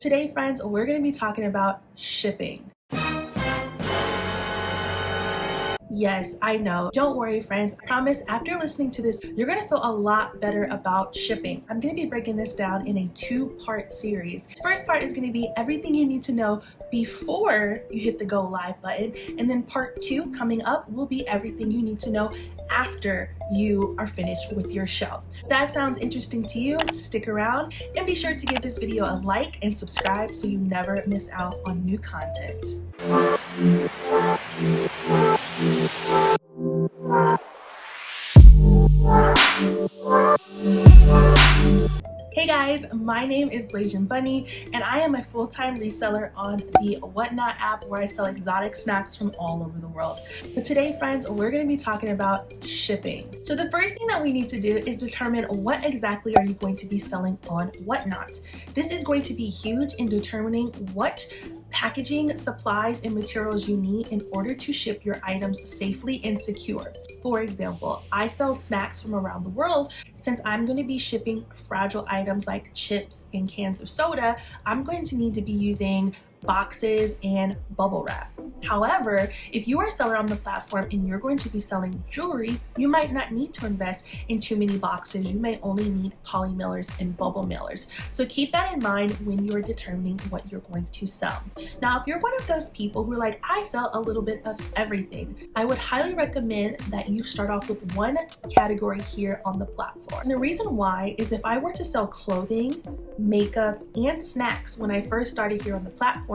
Today, friends, we're going to be talking about shipping. Yes, I know. Don't worry, friends. I promise after listening to this, you're going to feel a lot better about shipping. I'm going to be breaking this down in a two-part series. This first part is going to be everything you need to know before you hit the go live button. And then part two coming up will be everything you need to know after you are finished with your show. If that sounds interesting to you, stick around and be sure to give this video a like and subscribe so you never miss out on new content. Hey guys, my name is Blasian Bunny and I am a full-time reseller on the Whatnot app where I sell exotic snacks from all over the world. But today, friends, we're going to be talking about shipping. So the first thing that we need to do is determine what exactly are you going to be selling on Whatnot. This is going to be huge in determining what packaging, supplies, and materials you need in order to ship your items safely and secure. For example, I sell snacks from around the world. Since I'm going to be shipping fragile items like chips and cans of soda, I'm going to need to be using boxes and bubble wrap. However, if you are a seller on the platform and you're going to be selling jewelry, you might not need to invest in too many boxes. You may only need poly mailers and bubble mailers. So keep that in mind when you're determining what you're going to sell. Now, if you're one of those people who are like, I sell a little bit of everything, I would highly recommend that you start off with one category here on the platform. And the reason why is if I were to sell clothing, makeup, and snacks when I first started here on the platform,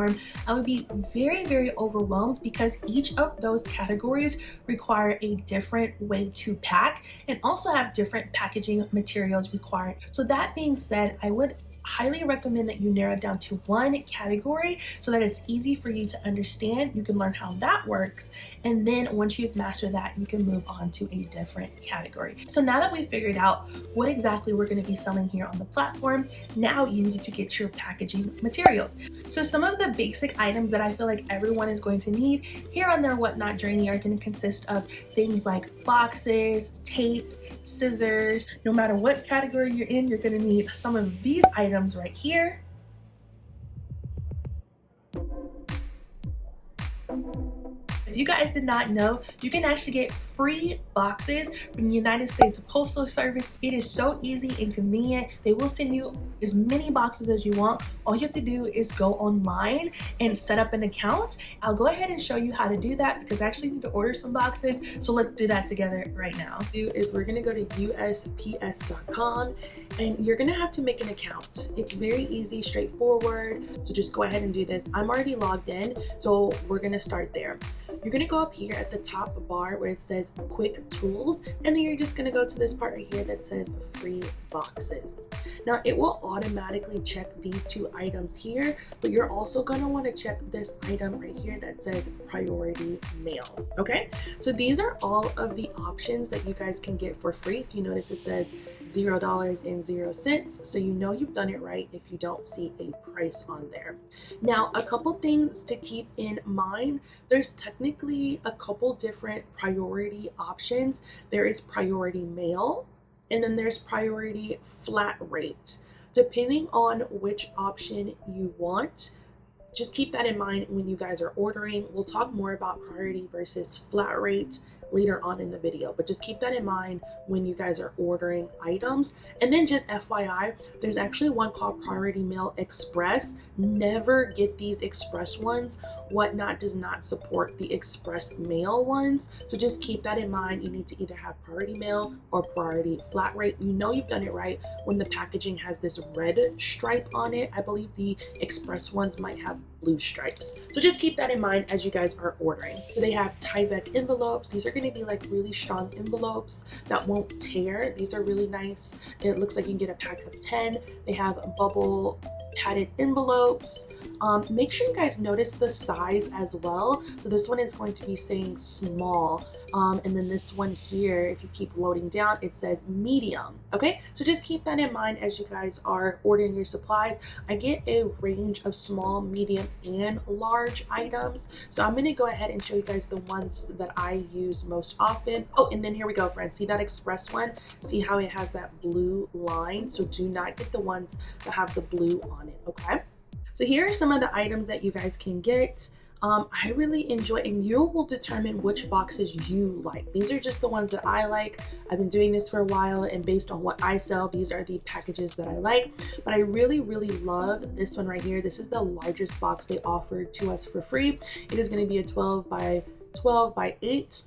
I would be very overwhelmed because each of those categories require a different way to pack and also have different packaging materials required. So that being said, I would highly recommend that you narrow it down to one category so that it's easy for you to understand. You can learn how that works, and then once you've mastered that, you can move on to a different category. So now that we've figured out what exactly we're going to be selling here on the platform, now you need to get your packaging materials. So some of the basic items that I feel like everyone is going to need here on their Whatnot journey are going to consist of things like boxes, tape, scissors. No matter what category you're in, you're going to need some of these items right here. If you guys did not know, you can actually get free boxes from the United States Postal Service. It is so easy and convenient. They will send you as many boxes as you want. All you have to do is go online and set up an account. I'll go ahead and show you how to do that because I actually need to order some boxes. So let's do that together right now. We're gonna go to USPS.com and you're gonna have to make an account. It's very easy, straightforward. So just go ahead and do this. I'm already logged in, so we're gonna start there. You're gonna go up here at the top bar where it says quick tools, and then you're just gonna go to this part right here that says free boxes. Now it will automatically check these two items here, but you're also gonna wanna check this item right here that says priority mail, okay? So these are all of the options that you guys can get for free. If you notice it says $0.00, so you know you've done it right if you don't see a price on there. Now, a couple things to keep in mind. There's technically a couple different priority options. There is priority mail, and then there's priority flat rate. Depending on which option you want, just keep that in mind when you guys are ordering. We'll talk more about priority versus flat rate later on in the video, but just keep that in mind when you guys are ordering items. And then just FYI, there's actually one called Priority Mail Express. Never get these express ones. Whatnot does not support the express mail ones, so just keep that in mind. You need to either have priority mail or priority flat rate. You know you've done it right when the packaging has this red stripe on it. I believe the express ones might have blue stripes, so just keep that in mind as you guys are ordering. So they have Tyvek envelopes. These are going to be like really strong envelopes that won't tear. These are really nice. It looks like you can get a pack of 10. They have bubble padded envelopes. Make sure you guys notice the size as well. So this one is going to be saying small, and then this one here, if you keep loading down, it says medium. Okay, so just keep that in mind as you guys are ordering your supplies. I get a range of small, medium, and large items, so I'm going to go ahead and show you guys the ones that I use most often. Oh, and then here we go, friends. See that express one? See how it has that blue line? So do not get the ones that have the blue on it, okay? So here are some of the items that you guys can get. I really enjoy, and you will determine which boxes you like. These are just the ones that I like. I've been doing this for a while, and based on what I sell, these are the packages that I like. But I really, really love this one right here. This is the largest box they offered to us for free. It is going to be a 12 by 12 by 8.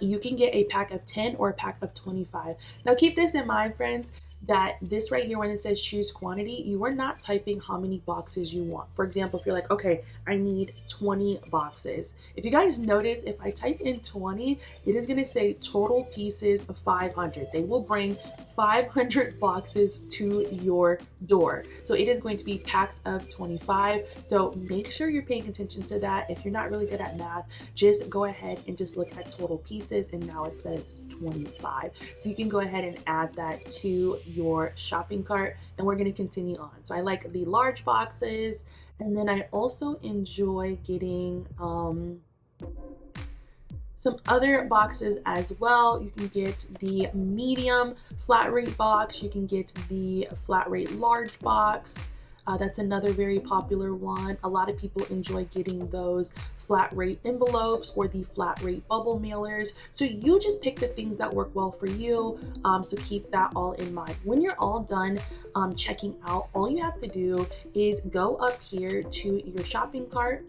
You can get a pack of 10 or a pack of 25. Now keep this in mind, friends, that this right here, when it says choose quantity, you are not typing how many boxes you want. For example, if you're like, okay, I need 20 boxes. If you guys notice, if I type in 20, it is going to say total pieces of 500. They will bring 500 boxes to your door. So it is going to be packs of 25. So make sure you're paying attention to that. If you're not really good at math, just go ahead and just look at total pieces, and now it says 25. So you can go ahead and add that to your shopping cart, and we're going to continue on. So I like the large boxes, and then I also enjoy getting some other boxes as well. You can get the medium flat rate box, you can get the flat rate large box. That's another very popular one. A lot of people enjoy getting those flat rate envelopes or the flat rate bubble mailers. So you just pick the things that work well for you. So keep that all in mind. When you're all done checking out, all you have to do is go up here to your shopping cart,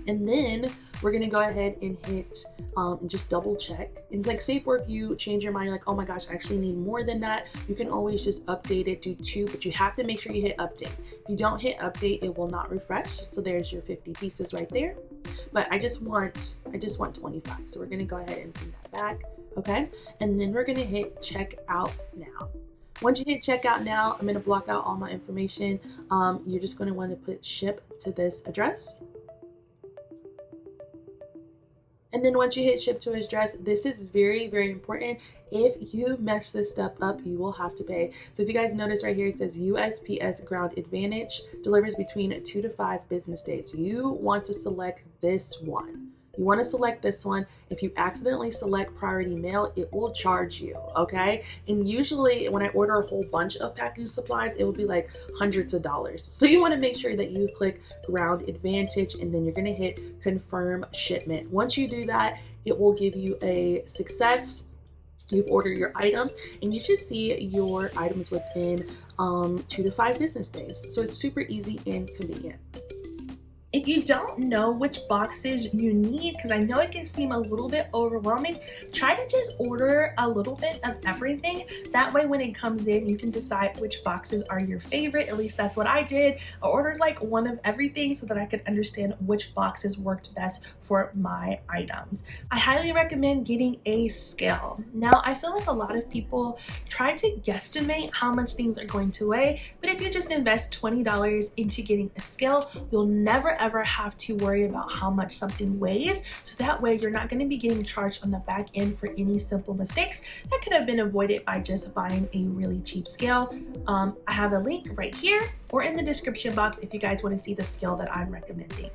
and then we're gonna go ahead and hit and just double check. And like, say for if you change your mind, you're like, oh my gosh, I actually need more than that, you can always just update it to 2, but you have to make sure you hit update. If you don't hit update, it will not refresh. So there's your 50 pieces right there. But I just want 25. So we're gonna go ahead and bring that back, okay? And then we're gonna hit check out now. Once you hit checkout now, I'm gonna block out all my information. You're just gonna wanna put ship to this address. And then once you hit ship to his address, this is very, very important. If you mess this stuff up, you will have to pay. So if you guys notice right here, it says USPS Ground Advantage delivers between 2 to 5 business days. You want to select this one. You want to select this one. If you accidentally select priority mail, it will charge you, okay? And usually when I order a whole bunch of packaging supplies, it will be like hundreds of dollars. So you want to make sure that you click Ground Advantage, and then you're going to hit confirm shipment. Once you do that, it will give you a success. You've ordered your items, and you should see your items within 2 to 5 business days. So it's super easy and convenient. If you don't know which boxes you need, because I know it can seem a little bit overwhelming, try to just order a little bit of everything. That way when it comes in, you can decide which boxes are your favorite. At least that's what I did. I ordered like one of everything so that I could understand which boxes worked best for my items. I highly recommend getting a scale. Now, I feel like a lot of people try to guesstimate how much things are going to weigh, but if you just invest $20 into getting a scale, you'll never ever have to worry about how much something weighs. So that way you're not going to be getting charged on the back end for any simple mistakes that could have been avoided by just buying a really cheap scale. I have a link right here or in the description box if you guys want to see the scale that I'm recommending.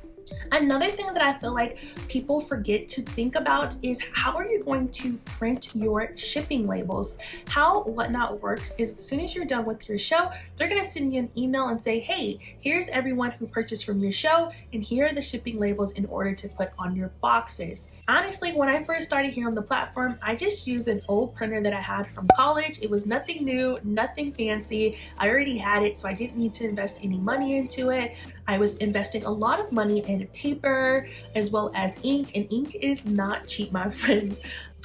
Another thing that I feel like people forget to think about is how are you going to print your shipping labels? How Whatnot works is as soon as you're done with your show, they're going to send you an email and say, hey, here's everyone who purchased from your show, and here are the shipping labels in order to put on your boxes. Honestly, when I first started here on the platform, I just used an old printer that I had from college. It was nothing new, nothing fancy. I already had it, so I didn't need to invest any money into it. I was investing a lot of money in paper as well as ink, and ink is not cheap, my friends.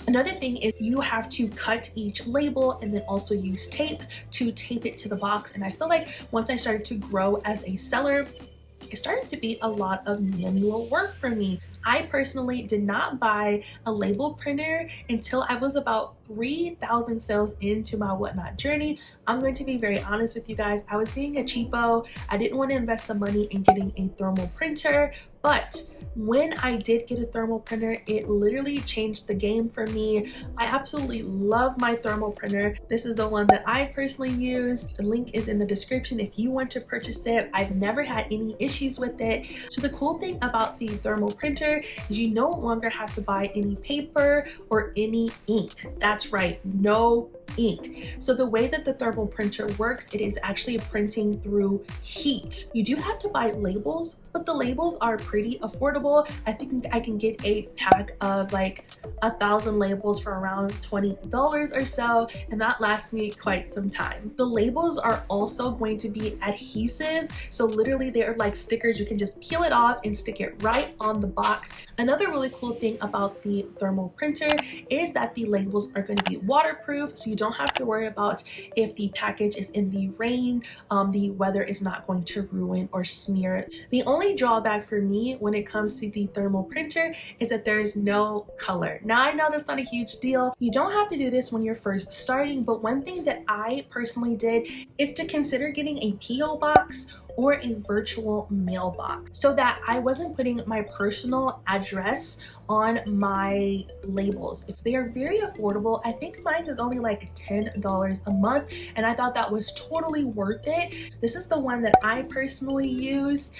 Another thing is you have to cut each label and then also use tape to tape it to the box. And I feel like once I started to grow as a seller, it started to be a lot of manual work for me. I personally did not buy a label printer until I was about 3,000 sales into my Whatnot journey. I'm going to be very honest with you guys. I was being a cheapo. I didn't want to invest the money in getting a thermal printer, but when I did get a thermal printer, it literally changed the game for me. I absolutely love my thermal printer. This is the one that I personally use. The link is in the description if you want to purchase it. I've never had any issues with it. So the cool thing about the thermal printer is you no longer have to buy any paper or any ink. That's right, no ink. So the way that the thermal printer works, it is actually printing through heat. You do have to buy labels, but the labels are pretty affordable. I think I can get a pack of like 1,000 labels for around $20 or so, and that lasts me quite some time. The labels are also going to be adhesive, so literally they are like stickers. You can just peel it off and stick it right on the box. Another really cool thing about the thermal printer is that the labels are going to be waterproof, so you don't have to worry about if the package is in the rain, the weather is not going to ruin or smear it. The only drawback for me when it comes to the thermal printer is that there is no color. Now I know that's not a huge deal. You don't have to do this when you're first starting, but one thing that I personally did is to consider getting a PO box or a virtual mailbox so that I wasn't putting my personal address on my labels. If they are very affordable, I think mine is only like $10 a month, and I thought that was totally worth it. This is the one that I personally use.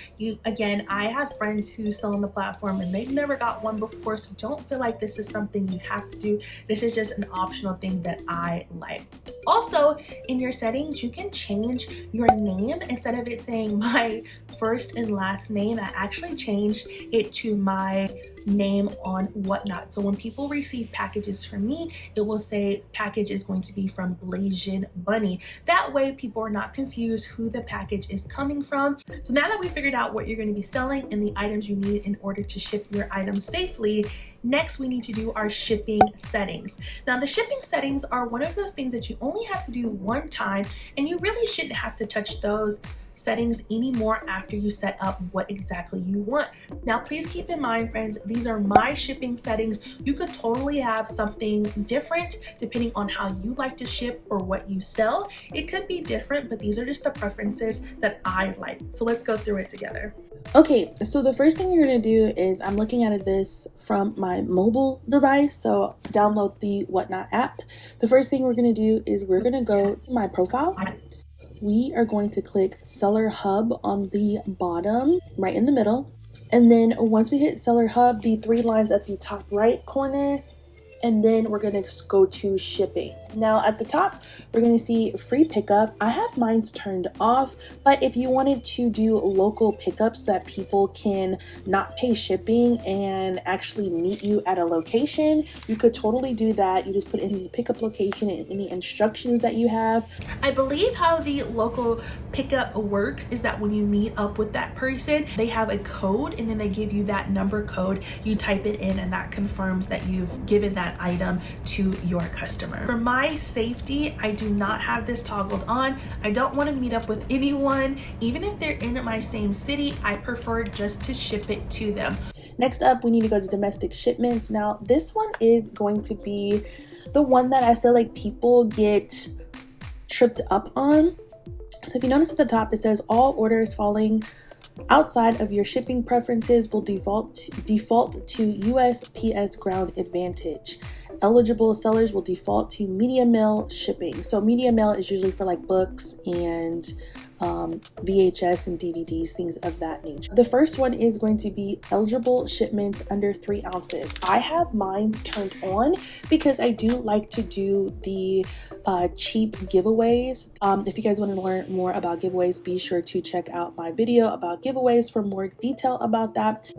Again, I have friends who sell on the platform and they've never got one before, so don't feel like this is something you have to do. This is just an optional thing that I like. Also, in your settings, you can change your name. Instead of it saying my first and last name, I actually changed it to my name on Whatnot. So when people receive packages from me, it will say package is going to be from Blasian Bunny. That way people are not confused who the package is coming from. So now that we figured out what you're going to be selling and the items you need in order to ship your items safely, next we need to do our shipping settings. Now the shipping settings are one of those things that you only have to do one time, and you really shouldn't have to touch those settings anymore after you set up what exactly you want. Now please keep in mind, friends, these are my shipping settings. You could totally have something different depending on how you like to ship or what you sell. It could be different, but these are just the preferences that I like. So let's go through it together. Okay, so the first thing you're going to do is, I'm looking at this from my mobile device, so download the Whatnot app. The first thing we're going to do is we're going to go to my profile. We are going to click Seller Hub on the bottom, right in the middle. And then once we hit Seller Hub, the three lines at the top right corner, and then we're going to go to shipping. Now at the top, we're going to see free pickup. I have mine turned off, but if you wanted to do local pickups so that people can not pay shipping and actually meet you at a location, you could totally do that. You just put in the pickup location and any instructions that you have. I believe how the local pickup works is that when you meet up with that person, they have a code and then they give you that number code. You type it in and that confirms that you've given that item to your customer. For my safety, I do not have this toggled on. I don't want to meet up with anyone, even if they're in my same city. I prefer just to ship it to them. Next up, we need to go to domestic shipments. Now this one is going to be the one that I feel like people get tripped up on. So if you notice at the top, it says all orders falling outside of your shipping preferences will default to USPS Ground Advantage. Eligible sellers will default to media mail shipping. So media mail is usually for like books and VHS and DVDs, things of that nature. The first one is going to be eligible shipments under 3 ounces. I have mine turned on because I do like to do the cheap giveaways. If you guys want to learn more about giveaways, be sure to check out my video about giveaways for more detail about that.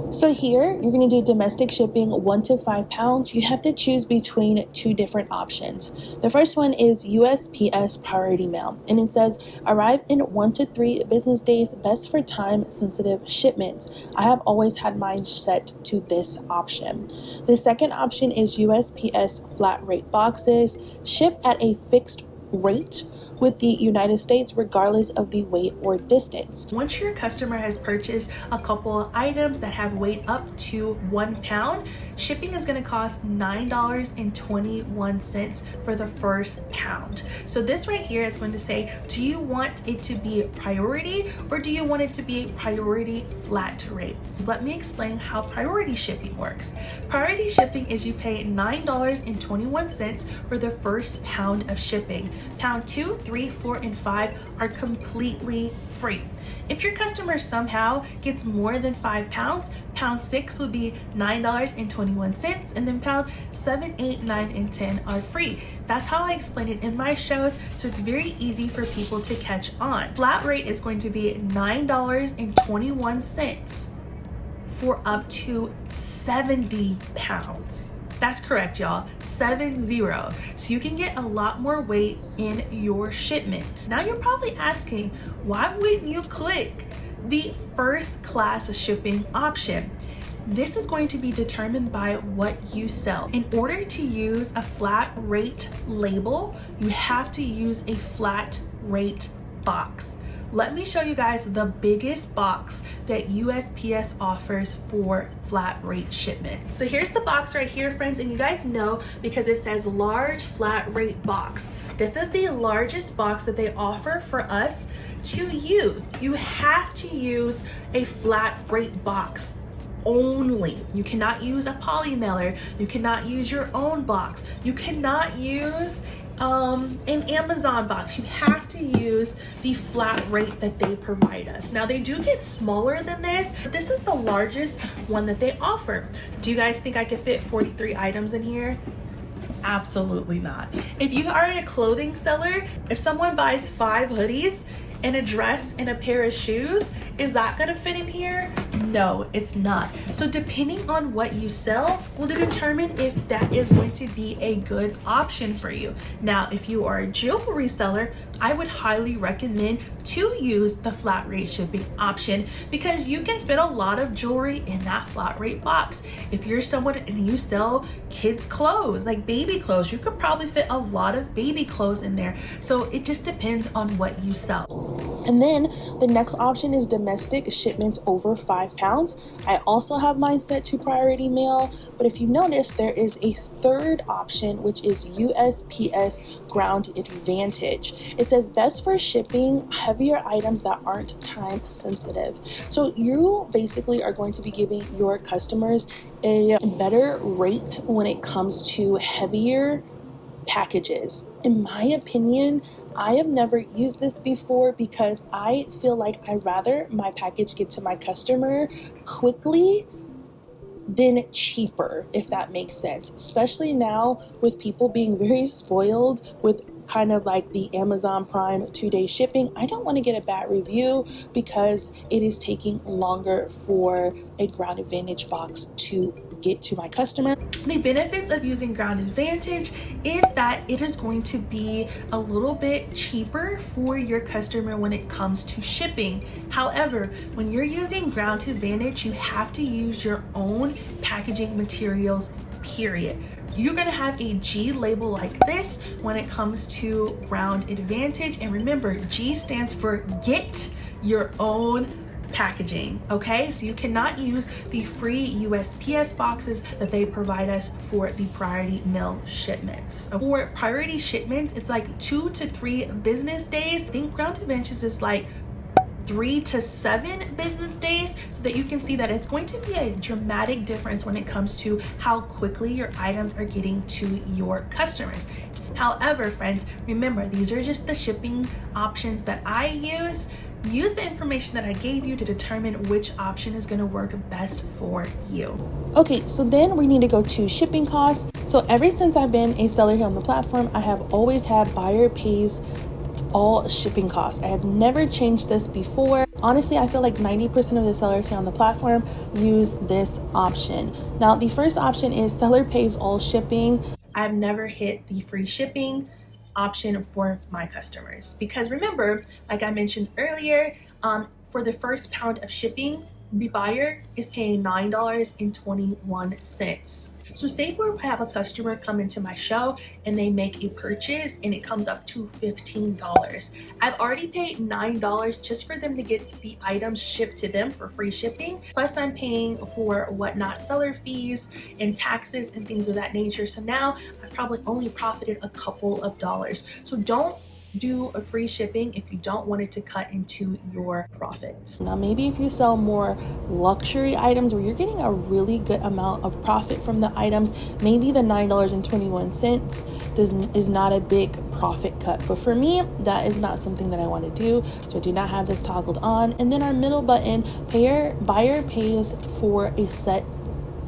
So here you're going to do domestic shipping 1 to 5 pounds. You have to choose between 2 different options. The first one is USPS priority mail, and it says arrive in 1 to 3 business days, best for time sensitive shipments. I have always had mine set to this option. The second option is USPS flat rate boxes, ship at a fixed rate with the United States regardless of the weight or distance. Once your customer has purchased a couple items that have weight up to 1 pound, shipping is going to cost $9.21 for the first pound. So this right here is going to say, do you want it to be priority or do you want it to be a priority flat rate? Let me explain how priority shipping works. Priority shipping is you pay $9.21 for the first pound of shipping. Pound 2, 3, 4, and 5 are completely free. If your customer somehow gets more than 5 pounds, pound 6 will be $9.21, and then pound 7, 8, 9, and 10 are free. That's how I explain it in my shows, so it's very easy for people to catch on. Flat rate is going to be $9.21 for up to 70 pounds. That's correct, y'all, 70. So you can get a lot more weight in your shipment. Now you're probably asking, why wouldn't you click the first class shipping option? This is going to be determined by what you sell. In order to use a flat rate label, you have to use a flat rate box. Let me show you guys the biggest box that USPS offers for flat rate shipment. So here's the box right here, friends, and you guys know because it says large flat rate box. This is the largest box that they offer for us to use. You have to use a flat rate box only. You cannot use a poly mailer. You cannot use your own box. You cannot use an Amazon box. You have to use the flat rate that they provide us. Now they do get smaller than this, but this is the largest one that they offer. Do you guys think I could fit 43 items in here? Absolutely not. If you are a clothing seller, if someone buys 5 hoodies and a dress and a pair of shoes, is that gonna fit in here? No, it's not. So depending on what you sell will determine if that is going to be a good option for you. Now, if you are a jewelry seller, I would highly recommend to use the flat rate shipping option because you can fit a lot of jewelry in that flat rate box. If you're someone and you sell kids clothes, like baby clothes, you could probably fit a lot of baby clothes in there. So it just depends on what you sell. And then the next option is domestic shipments over 5 pounds. I also have mine set to priority mail, but if you notice, there is a third option, which is USPS Ground Advantage. It says best for shipping heavier items that aren't time sensitive. So you basically are going to be giving your customers a better rate when it comes to heavier packages. In my opinion, I have never used this before because I feel like I'd rather my package get to my customer quickly than cheaper, if that makes sense. Especially now with people being very spoiled with kind of like the Amazon Prime 2-day shipping. I don't want to get a bad review because it is taking longer for a Ground Advantage box to get to my customer. The benefits of using Ground Advantage is that it is going to be a little bit cheaper for your customer when it comes to shipping. However, when you're using Ground Advantage, you have to use your own packaging materials, period. You're gonna have a G label like this when it comes to Ground Advantage. And remember, G stands for get your own packaging, okay? So you cannot use the free USPS boxes that they provide us for the priority mail shipments. For priority shipments, it's like 2 to 3 business days. I think Ground Advantage is like 3 to 7 business days, so that you can see that it's going to be a dramatic difference when it comes to how quickly your items are getting to your customers. However, friends, remember, these are just the shipping options that I use. Use the information that I gave you to determine which option is going to work best for you. Okay, so then we need to go to shipping costs. So ever since I've been a seller here on the platform, I have always had buyer pays all shipping costs. I have never changed this before. Honestly, I feel like 90% of the sellers here on the platform use this option. Now, the first option is seller pays all shipping. I've never hit the free shipping option for my customers because remember, like I mentioned earlier, for the first pound of shipping, the buyer is paying $9.21. So say if we have a customer come into my show and they make a purchase and it comes up to $15. I've already paid $9 just for them to get the items shipped to them for free shipping. Plus I'm paying for whatnot seller fees and taxes and things of that nature. So now I've probably only profited a couple of dollars. So don't do a free shipping if you don't want it to cut into your profit. Now, maybe if you sell more luxury items where you're getting a really good amount of profit from the items, maybe the $9.21 is not a big profit cut. But for me, that is not something that I want to do. So I do not have this toggled on. And then our middle button, buyer pays for a set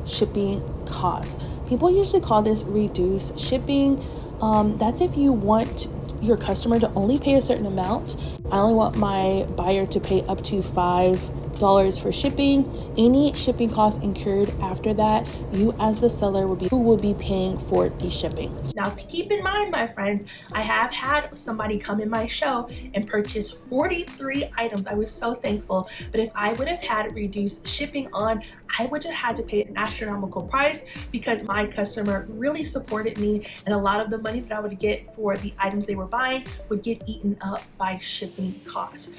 shipping cost. People usually call this reduced shipping. That's if you want your customer to only pay a certain amount. I only want my buyer to pay up to $5 for shipping. Any shipping costs incurred after that, you as the seller will be paying for the shipping. Now keep in mind, my friends, I have had somebody come in my show and purchase 43 items. I was so thankful. But if I would have had reduced shipping on, I would have had to pay an astronomical price because my customer really supported me, and a lot of the money that I would get for the items they were buying would get eaten up by shipping costs.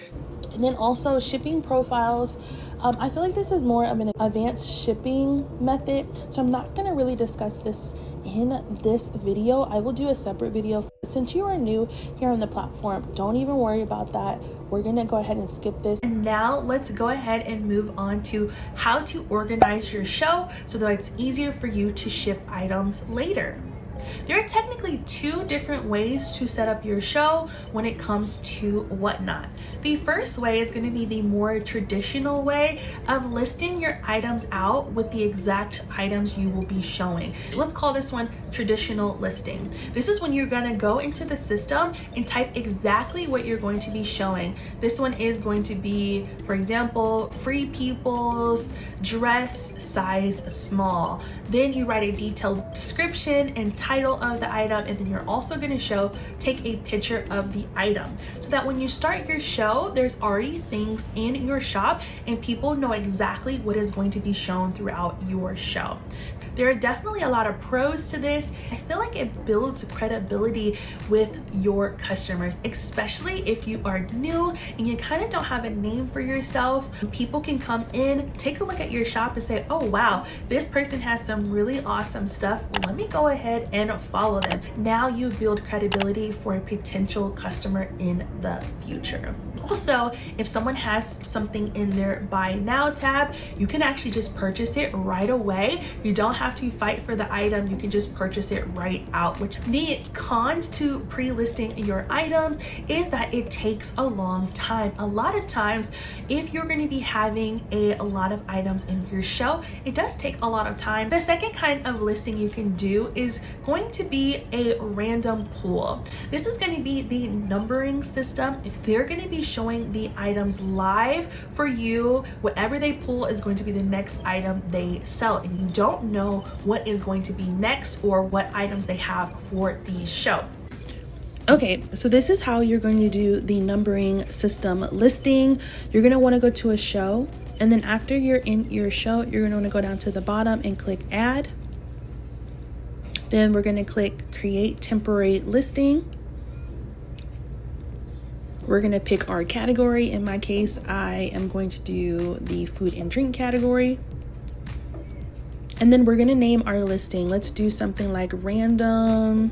And then also shipping profiles. I feel like this is more of an advanced shipping method, so I'm not going to really discuss this in this video. I will do a separate video. Since you are new here on the platform, don't even worry about that. We're going to go ahead and skip this. And now let's go ahead and move on to how to organize your show so that it's easier for you to ship items later. There are technically two different ways to set up your show when it comes to Whatnot. The first way is going to be the more traditional way of listing your items out with the exact items you will be showing. Let's call this one traditional listing. This is when you're going to go into the system and type exactly what you're going to be showing. This one is going to be, for example, Free People's dress size small. Then you write a detailed description and title of the item, and then you're also going to take a picture of the item so that when you start your show, there's already things in your shop and people know exactly what is going to be shown throughout your show. There are definitely a lot of pros to this. I feel like it builds credibility with your customers, especially if you are new and you kind of don't have a name for yourself. People can come in, take a look at your shop and say, oh wow, this person has some really awesome stuff. Let me go ahead and follow them. Now you build credibility for a potential customer in the future. Also, if someone has something in their buy now tab, you can actually just purchase it right away. You don't have to fight for the item. You can just purchase it right out. Which the cons to pre-listing your items is that it takes a long time. A lot of times, if you're going to be having a lot of items in your show, it does take a lot of time. The second kind of listing you can do is going to be a random pool. This is going to be the numbering system. If they're going to be showing the items live for you, whatever they pull is going to be the next item they sell, and you don't know what is going to be next or what items they have for the show. Okay, so this is how you're going to do the numbering system listing. You're going to want to go to a show, and then after you're in your show, you're going to want to go down to the bottom and click add. Then we're going to click create temporary listing. We're going to pick our category. In my case, I am going to do the food and drink category. And then we're going to name our listing. Let's do something like random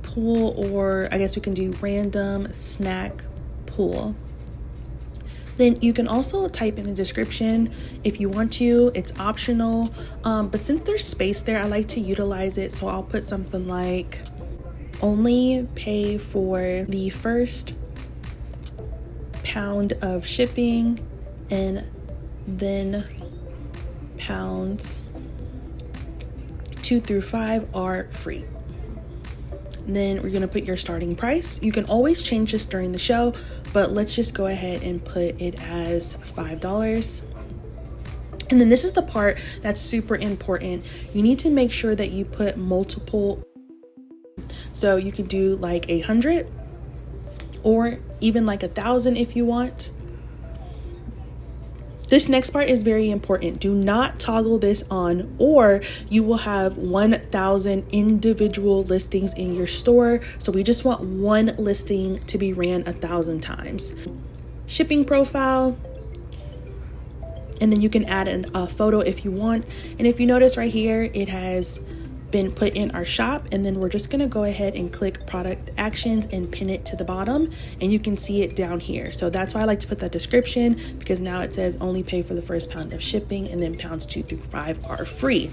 pool, or I guess we can do random snack pool. Then you can also type in a description if you want to. It's optional, but since there's space there, I like to utilize it. So I'll put something like only pay for the first pound of shipping, and then pounds 2 through 5 are free. Then we're going to put your starting price. You can always change this during the show, but let's just go ahead and put it as $5. And then this is the part that's super important. You need to make sure that you put multiple. So you can do like 100 or even like 1,000 if you want. This next part is very important. Do not toggle this on, or you will have 1,000 individual listings in your store. So we just want one listing to be ran 1,000 times. Shipping profile, and then you can add a photo if you want. And if you notice right here, it has been put in our shop, and then we're just gonna go ahead and click product actions and pin it to the bottom, and you can see it down here. So that's why I like to put that description, because now it says only pay for the first pound of shipping, and then pounds 2 through 5 are free.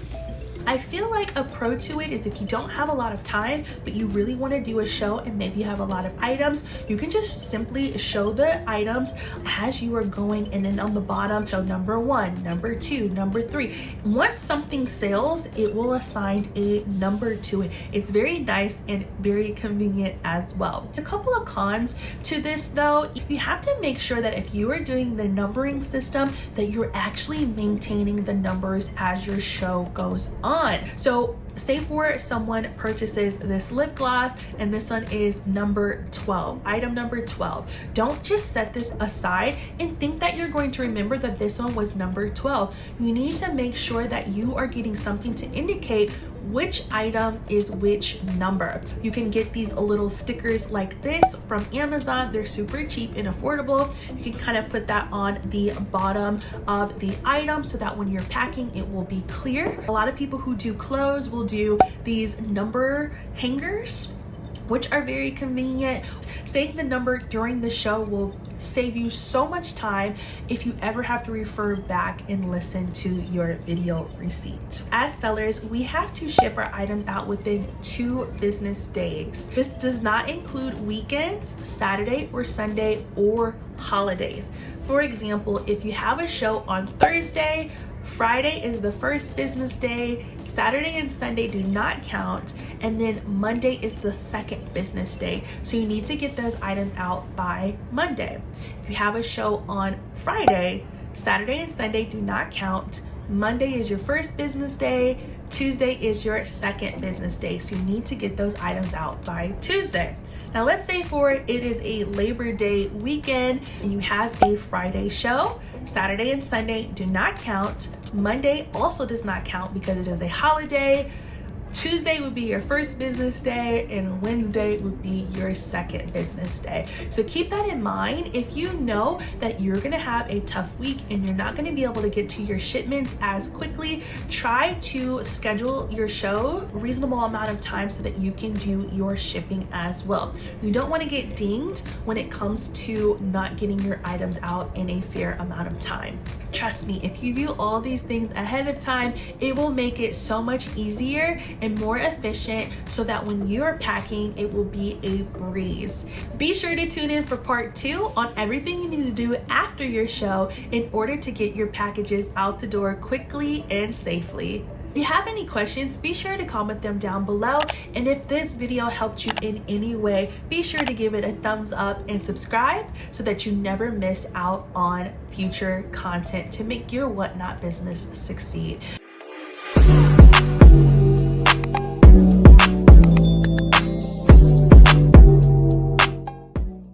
I feel like a pro to it is if you don't have a lot of time, but you really want to do a show and maybe you have a lot of items, you can just simply show the items as you are going, and then on the bottom, show number 1, number 2, number 3. Once something sells, it will assign a number to it. It's very nice and very convenient as well. A couple of cons to this though, you have to make sure that if you are doing the numbering system, that you're actually maintaining the numbers as your show goes on. So say for someone purchases this lip gloss and this one is number 12, item number 12. Don't just set this aside and think that you're going to remember that this one was number 12. You need to make sure that you are getting something to indicate which item is which number. You can get these little stickers like this from Amazon. They're super cheap and affordable. You can kind of put that on the bottom of the item so that when you're packing, it will be clear. A lot of people who do clothes will do these number hangers, which are very convenient. Saying the number during the show will save you so much time if you ever have to refer back and listen to your video receipt. As sellers, we have to ship our items out within 2 business days. This does not include weekends, Saturday or Sunday, or holidays. For example, if you have a show on Thursday, Friday is the first business day, Saturday and Sunday do not count, and then Monday is the second business day. So you need to get those items out by Monday. If you have a show on Friday, Saturday and Sunday do not count, Monday is your first business day, Tuesday is your second business day. So you need to get those items out by Tuesday. Now let's say for it is a Labor Day weekend and you have a Friday show. Saturday and Sunday do not count. Monday also does not count because it is a holiday. Tuesday would be your first business day and Wednesday would be your second business day. So keep that in mind. If you know that you're gonna have a tough week and you're not gonna be able to get to your shipments as quickly, try to schedule your show a reasonable amount of time so that you can do your shipping as well. You don't wanna get dinged when it comes to not getting your items out in a fair amount of time. Trust me, if you do all these things ahead of time, it will make it so much easier and more efficient so that when you're packing, it will be a breeze. Be sure to tune in for part 2 on everything you need to do after your show in order to get your packages out the door quickly and safely. If you have any questions, be sure to comment them down below. And if this video helped you in any way, be sure to give it a thumbs up and subscribe so that you never miss out on future content to make your Whatnot business succeed.